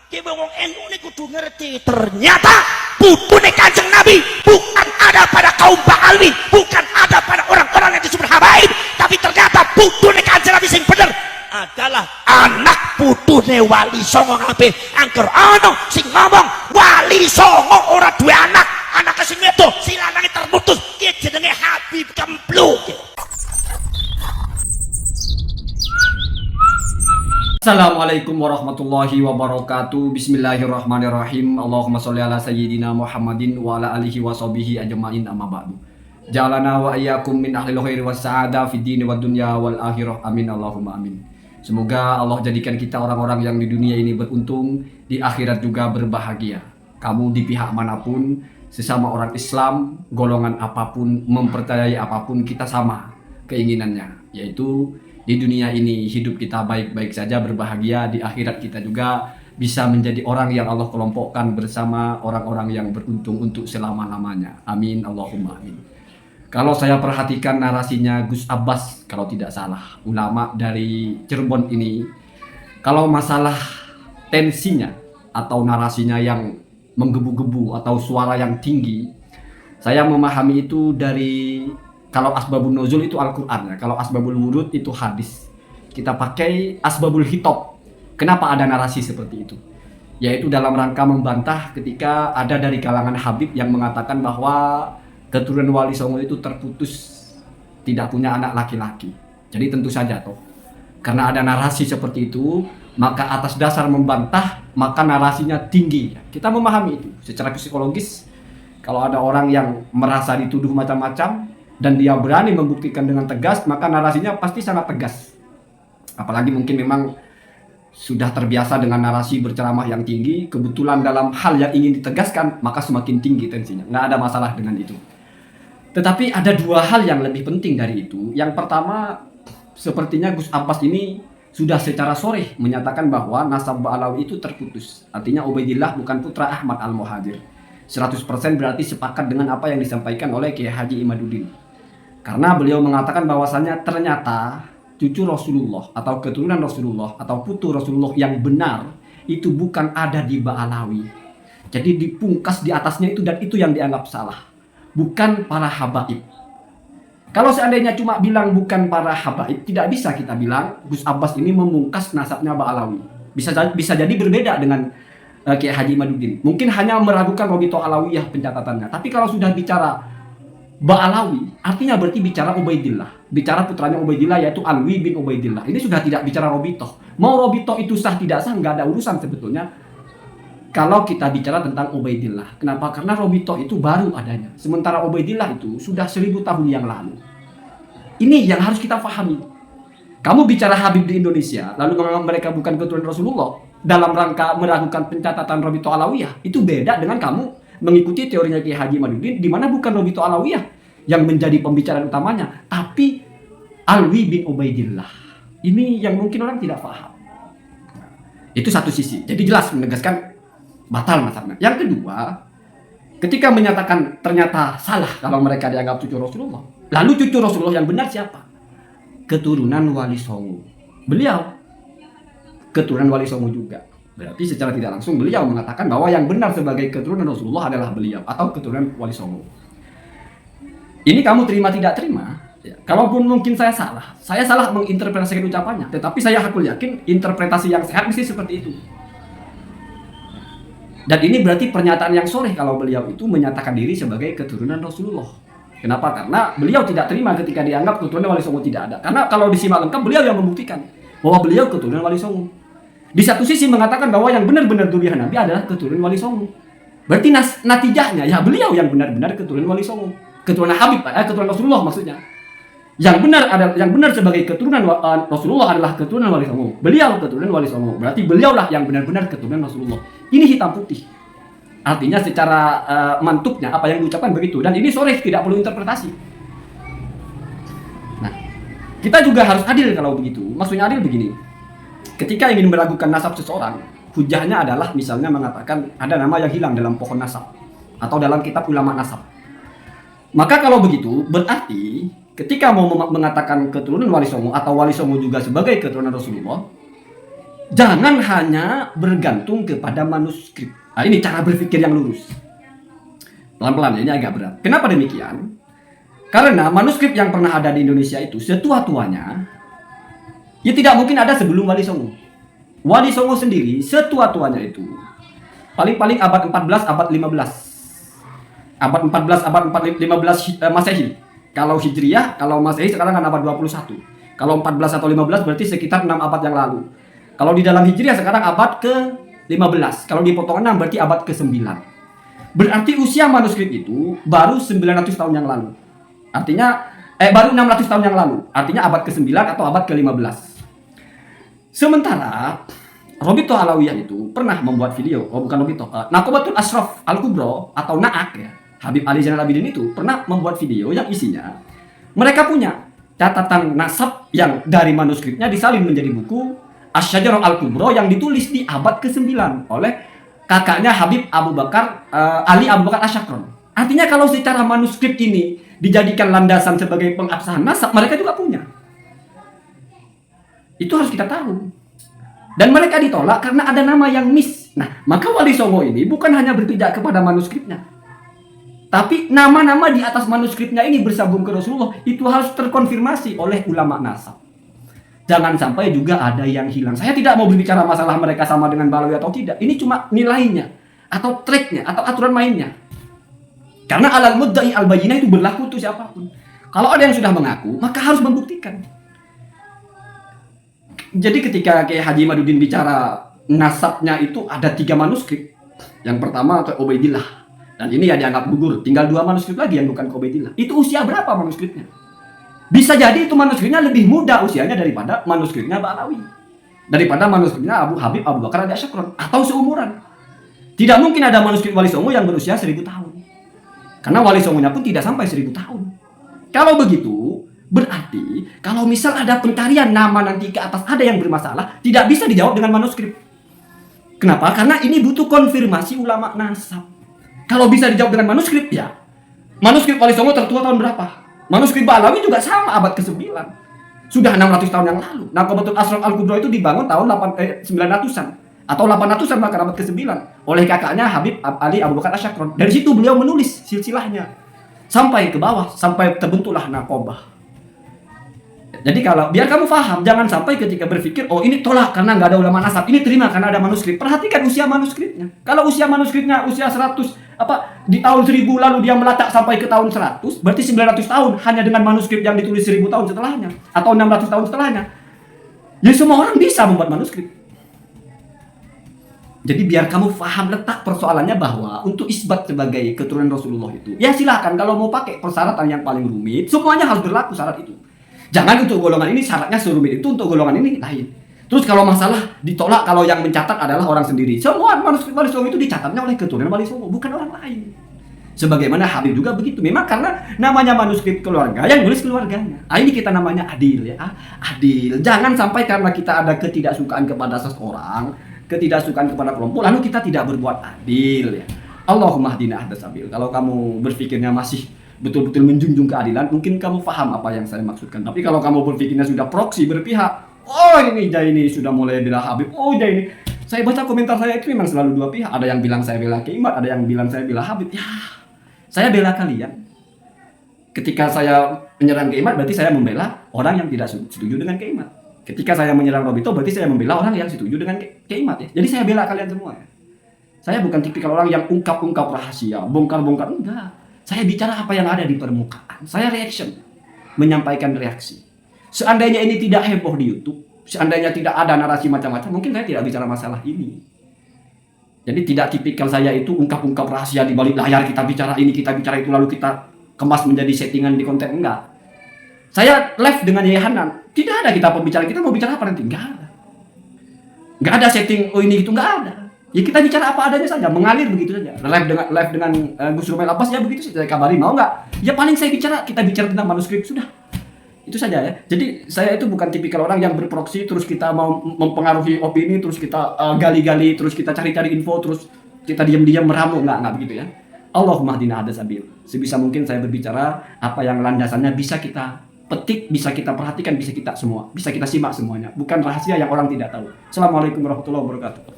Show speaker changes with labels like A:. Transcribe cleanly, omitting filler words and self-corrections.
A: Kowe wong NU niku kudu ngerti, ternyata putune Kanjeng Nabi bukan ada pada kaum Ba'alwi, bukan ada pada orang-orang yang disebut habaib, tapi ternyata putune Kanjeng Nabi sing bener adalah anak putune Wali Songo kabeh. Angger ana sing ngomong Wali Songo ora duwe anak, anake sing wedok si lanange terputus, ki jenenge Habib Kempluk.
B: Assalamualaikum warahmatullahi wabarakatuh. Bismillahirrahmanirrahim. Allahumma sholli ala sayyidina Muhammadin wa ala alihi wa sahbihi ajma'in, amma ba'du. Jalana wa iyyakum min ahlil khairi was sa'ada fid dini wad dunya wal akhirah. Amin Allahumma amin. Semoga Allah jadikan kita orang-orang yang di dunia ini beruntung, di akhirat juga berbahagia. Kamu di pihak manapun, sesama orang Islam, golongan apapun, mempercayai apapun, kita sama keinginannya, yaitu di dunia ini hidup kita baik-baik saja, berbahagia. Di akhirat kita juga bisa menjadi orang yang Allah kelompokkan bersama orang-orang yang beruntung untuk selama-lamanya. Amin Allahumma amin. Kalau saya perhatikan narasinya Gus Abbas, kalau tidak salah, ulama dari Cirebon ini, kalau masalah tensinya atau narasinya yang menggebu-gebu atau suara yang tinggi, saya memahami itu dari, kalau asbabun nuzul itu Al-Quran ya, kalau asbabul wurud itu hadis. Kita pakai asbabul hitop. Kenapa ada narasi seperti itu? Yaitu dalam rangka membantah ketika ada dari kalangan Habib yang mengatakan bahwa keturunan Wali Songo itu terputus, tidak punya anak laki-laki. Jadi tentu saja toh, karena ada narasi seperti itu, maka atas dasar membantah, maka narasinya tinggi. Kita memahami itu secara psikologis. Kalau ada orang yang merasa dituduh macam-macam dan dia berani membuktikan dengan tegas, maka narasinya pasti sangat tegas. Apalagi mungkin memang sudah terbiasa dengan narasi berceramah yang tinggi, kebetulan dalam hal yang ingin ditegaskan, maka semakin tinggi tensinya. Nggak ada masalah dengan itu. Tetapi ada dua hal yang lebih penting dari itu. Yang pertama, sepertinya Gus Abbas ini sudah secara soreh menyatakan bahwa nasab Ba'alawi itu terputus. Artinya Ubaidillah bukan putra Ahmad Al-Muhajir. 100% berarti sepakat dengan apa yang disampaikan oleh Kiai Haji Imaduddin. Karena beliau mengatakan bahwasannya ternyata cucu Rasulullah atau keturunan Rasulullah atau putu Rasulullah yang benar itu bukan ada di Ba'alawi. Jadi dipungkas di atasnya itu, dan itu yang dianggap salah, bukan para habaib. Kalau seandainya cuma bilang bukan para habaib, tidak bisa kita bilang Gus Abbas ini memungkas nasabnya Ba'alawi. Bisa jadi berbeda dengan Kiai Haji Imaduddin. Mungkin hanya meragukan Robito Alawiyah pencatatannya. Tapi kalau sudah bicara Ba'alawi, artinya berarti bicara Ubaidillah, bicara putranya Ubaidillah, yaitu Alwi bin Ubaidillah. Ini sudah tidak bicara Robito. Mau Robito itu sah tidak sah, nggak ada urusan sebetulnya kalau kita bicara tentang Ubaidillah. Kenapa? Karena Robito itu baru adanya, sementara Ubaidillah itu sudah 1000 tahun yang lalu. Ini yang harus kita pahami. Kamu bicara Habib di Indonesia, lalu menganggap mereka bukan keturunan Rasulullah dalam rangka meragukan pencatatan Robito Alawiyah, itu beda dengan kamu mengikuti teorinya Kiai Haji Imaduddin, di mana bukan Robito Alawiyah yang menjadi pembicaraan utamanya, tapi Alwi bin Ubaidillah. Ini yang mungkin orang tidak paham. Itu satu sisi. Jadi jelas menegaskan batal mazhabnya. Yang kedua, ketika menyatakan ternyata salah kalau mereka dianggap cucu Rasulullah, lalu cucu Rasulullah yang benar siapa? Keturunan Wali Songo. Beliau keturunan Wali Songo juga. Berarti secara tidak langsung beliau mengatakan bahwa yang benar sebagai keturunan Rasulullah adalah beliau atau keturunan Wali Songo. Ini kamu terima tidak terima? Ya, kalaupun mungkin saya salah menginterpretasikan ucapannya, tetapi saya hakul yakin interpretasi yang sehat mesti seperti itu. Dan ini berarti pernyataan yang soreh kalau beliau itu menyatakan diri sebagai keturunan Rasulullah. Kenapa? Karena beliau tidak terima ketika dianggap keturunan Wali Songo tidak ada. Karena kalau disimak lengkap, beliau yang membuktikan bahwa beliau keturunan Wali Songo. Di satu sisi mengatakan bahwa yang benar-benar durian Nabi adalah keturunan Wali Songo. Berarti natijahnya ya beliau yang benar-benar keturunan Wali Songo. Keturunan Habib, keturunan Rasulullah maksudnya. Yang benar sebagai keturunan Rasulullah adalah keturunan Wali Songo. Beliau keturunan Wali Songo. Berarti beliaulah yang benar-benar keturunan Rasulullah. Ini hitam putih. Artinya secara mantuknya apa yang diucapkan begitu, dan ini soreh, tidak perlu interpretasi. Nah, kita juga harus adil kalau begitu. Maksudnya adil begini. Ketika ingin meragukan nasab seseorang, hujahnya adalah misalnya mengatakan ada nama yang hilang dalam pohon nasab atau dalam kitab ulama nasab. Maka kalau begitu berarti ketika mau mengatakan keturunan Wali Songo atau Wali Songo juga sebagai keturunan Rasulullah, Jangan hanya bergantung kepada manuskrip. Nah, ini cara berpikir yang lurus. Pelan-pelan, ini agak berat. Kenapa demikian? Karena manuskrip yang pernah ada di Indonesia itu setua-tuanya, ya tidak mungkin ada sebelum Wali Songo. Wali Songo sendiri setua-tuanya itu paling-paling abad 14, abad 15. Abad 14, abad 15 Masehi. Kalau Hijriyah, kalau Masehi sekarang kan abad 21. Kalau 14 atau 15 berarti sekitar 6 abad yang lalu. Kalau di dalam Hijriah sekarang abad ke-15. Kalau dipotong 6 berarti abad ke-9. Berarti usia manuskrip itu baru 900 tahun yang lalu. Artinya baru 600 tahun yang lalu. Artinya abad ke-9 atau abad ke-15. Sementara Robito Alawiyah itu pernah membuat video, bukan Robito, Nakobatul Ashraf Al-Kubro atau Naak ya. Habib Ali Zainal Abidin itu pernah membuat video yang isinya mereka punya catatan nasab yang dari manuskripnya disalin menjadi buku Asy-Syajarah Al-Kubro yang ditulis di abad ke-9 oleh kakaknya Habib Abu Bakar Ali Abu Bakar Asyakron. Artinya kalau secara manuskrip ini dijadikan landasan sebagai pengabsahan nasab, mereka juga punya. Itu harus kita tahu. Dan mereka ditolak karena ada nama yang miss. Nah, maka Wali Songo ini bukan hanya berpijak kepada manuskripnya, tapi nama-nama di atas manuskripnya ini bersambung ke Rasulullah itu harus terkonfirmasi oleh ulama nasab. Jangan sampai juga ada yang hilang. Saya tidak mau berbicara masalah mereka sama dengan Balawi atau tidak. Ini cuma nilainya, atau triknya, atau aturan mainnya. Karena alal mudda'i al bayyinah itu berlaku untuk siapapun. Kalau ada yang sudah mengaku, maka harus membuktikan. Jadi ketika Kiai Haji Imaduddin bicara nasabnya itu ada 3 manuskrip. Yang pertama ke Ubaidillah. Dan ini ya dianggap gugur. Tinggal 2 manuskrip lagi yang bukan ke Ubaidillah. Itu usia berapa manuskripnya? Bisa jadi itu manuskripnya lebih muda usianya daripada manuskripnya Ba'alawi. Daripada manuskripnya Abu Habib Abu Bakar Asyakron. Atau seumuran. Tidak mungkin ada manuskrip Wali Songo yang berusia 1000 tahun. Karena Wali Songonya pun tidak sampai 1000 tahun. Kalau begitu, berarti kalau misal ada pencarian nama nanti ke atas ada yang bermasalah, tidak bisa dijawab dengan manuskrip. Kenapa? Karena ini butuh konfirmasi ulama nasab. Kalau bisa dijawab dengan manuskrip ya. Manuskrip Wali Songo tertua tahun berapa? Manuskrip Ba'alawi juga sama abad ke-9. Sudah 600 tahun yang lalu. Nakobatul Ashraf Al-Kubro itu dibangun tahun 900-an atau 800-an bahkan abad ke-9 oleh kakaknya Habib Ali Abu Bakar Asyakron. Dari situ beliau menulis silsilahnya sampai ke bawah, sampai terbentuklah Nakobah. Jadi kalau biar kamu paham, jangan sampai ketika berpikir oh ini tolak karena nggak ada ulama nasab, ini terima karena ada manuskrip. Perhatikan usia manuskripnya. Kalau usia manuskripnya usia 100 di tahun 1000 lalu dia melacak sampai ke tahun 100, berarti 900 tahun hanya dengan manuskrip yang ditulis 1000 tahun setelahnya atau 600 tahun setelahnya. Ya semua orang bisa membuat manuskrip. Jadi biar kamu paham letak persoalannya bahwa untuk isbat sebagai keturunan Rasulullah itu, ya silakan kalau mau pakai persyaratan yang paling rumit, semuanya harus berlaku syarat itu. Jangan untuk golongan ini syaratnya serumit itu, untuk golongan ini lain. Terus kalau masalah ditolak kalau yang mencatat adalah orang sendiri. Semua manuskrip Wali Songo itu dicatatnya oleh keturunan Wali Songo, bukan orang lain. Sebagaimana Habib juga begitu. Memang karena namanya manuskrip keluarga, yang nulis keluarganya. Ini kita namanya adil ya. Adil. Jangan sampai karena kita ada ketidaksukaan kepada seseorang, ketidaksukaan kepada kelompok, lalu kita tidak berbuat adil ya. Allahumma hdina ahdas sabil. Kalau kamu berpikirnya masih betul-betul menjunjung keadilan, mungkin kamu paham apa yang saya maksudkan. Tapi kalau kamu berpikirnya sudah proksi berpihak, oh ini Jaini sudah mulai bela Habib, oh Jaini. Saya baca komentar saya itu memang selalu dua pihak. Ada yang bilang saya bela Kimat, ada yang bilang saya bela Habib. Ya, saya bela kalian. Ketika saya menyerang Kimat, berarti saya membela orang yang tidak setuju dengan Kimat. Ketika saya menyerang Robito, berarti saya membela orang yang setuju dengan Kimat ya. Jadi saya bela kalian semua ya. Saya bukan tipikal orang yang ungkap-ungkap rahasia, bongkar-bongkar, enggak. Saya bicara apa yang ada di permukaan. Saya reaction, menyampaikan reaksi. Seandainya ini tidak heboh di YouTube, seandainya tidak ada narasi macam-macam, mungkin saya tidak bicara masalah ini. Jadi tidak tipikal saya itu ungkap-ungkap rahasia di balik layar, kita bicara ini, kita bicara itu, lalu kita kemas menjadi settingan di konten, enggak. Saya live dengan Yai Hanan, tidak ada kita pembicaraan, kita mau bicara apa nanti, enggak ada. Enggak ada setting, oh ini itu, enggak ada. Ya kita bicara apa adanya saja, mengalir begitu saja. Live dengan Gus Rumail Abbas ya begitu saja. Saya kabari mau nggak? Ya paling saya kita bicara tentang manuskrip sudah. Itu saja ya. Jadi saya itu bukan tipikal orang yang berproksi terus kita mau mempengaruhi opini, terus kita gali-gali, terus kita cari-cari info, terus kita diam-diam meramu, nggak begitu ya. Allahumma hdina ahdas sabil. Sebisa mungkin saya berbicara apa yang landasannya bisa kita petik, bisa kita perhatikan, bisa kita simak semuanya. Bukan rahasia yang orang tidak tahu. Assalamualaikum warahmatullahi wabarakatuh.